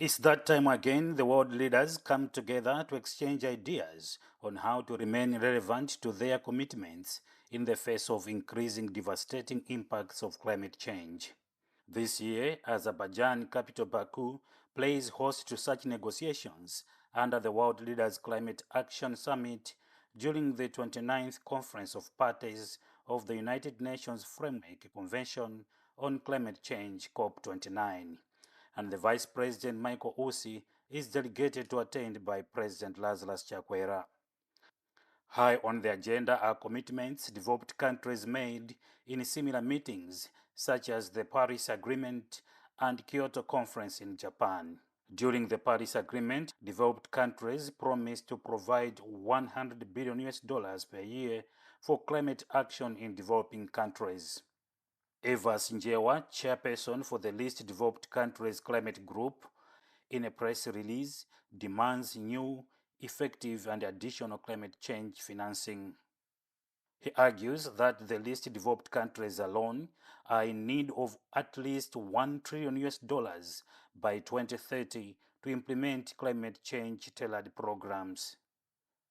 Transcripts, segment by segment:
It's that time again the world leaders come together to exchange ideas on how to remain relevant to their commitments in the face of increasing devastating impacts of climate change. This year, Azerbaijan capital Baku plays host to such negotiations under the World Leaders Climate Action Summit during the 29th Conference of Parties of the United Nations Framework Convention on Climate Change, COP29. And the Vice President Michael Usi is delegated to attend by President Lazarus Chakwera. High on the agenda are commitments developed countries made in similar meetings, such as the Paris Agreement and Kyoto Conference in Japan. During the Paris Agreement, developed countries promised to provide $100 billion per year for climate action in developing countries. Eva Sinjewa, chairperson for the Least Developed Countries Climate Group, in a press release, demands new, effective, and additional climate change financing. He argues that the least developed countries alone are in need of at least $1 trillion by 2030 to implement climate change tailored programs.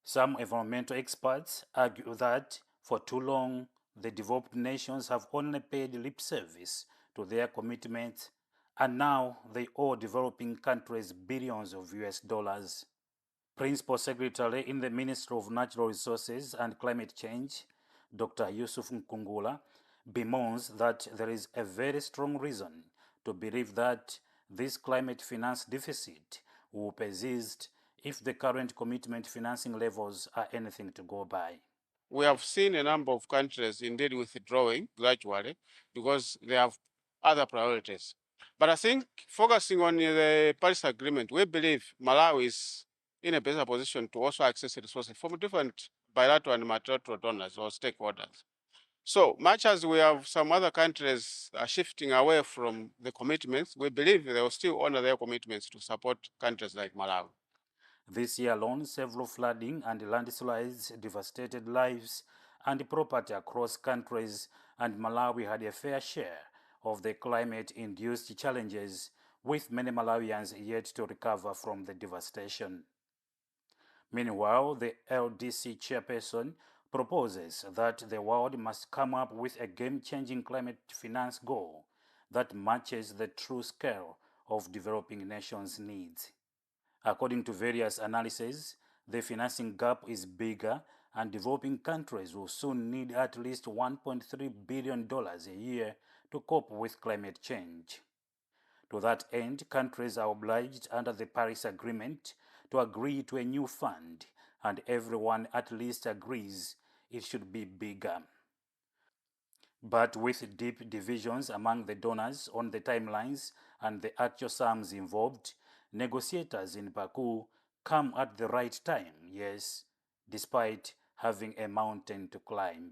Some environmental experts argue that for too long, the developed nations have only paid lip service to their commitments, and now they owe developing countries billions of US dollars. Principal Secretary in the Ministry of Natural Resources and Climate Change, Dr. Yusuf Nkungula, bemoans that there is a very strong reason to believe that this climate finance deficit will persist if the current commitment financing levels are anything to go by. We have seen a number of countries indeed withdrawing gradually because they have other priorities. But I think focusing on the Paris Agreement, we believe Malawi is in a better position to also access resources from different bilateral and multilateral donors or stakeholders. So much as we have some other countries shifting away from the commitments, we believe they will still honor their commitments to support countries like Malawi. This year alone, several flooding and landslides devastated lives and property across countries, and Malawi had a fair share of the climate-induced challenges, with many Malawians yet to recover from the devastation. Meanwhile, the LDC chairperson proposes that the world must come up with a game-changing climate finance goal that matches the true scale of developing nations' needs. According to various analyses, the financing gap is bigger, and developing countries will soon need at least $1.3 billion a year to cope with climate change. To that end, countries are obliged under the Paris Agreement to agree to a new fund, and everyone at least agrees it should be bigger. But with deep divisions among the donors on the timelines and the actual sums involved, negotiators in Baku come at the right time, yes, despite having a mountain to climb.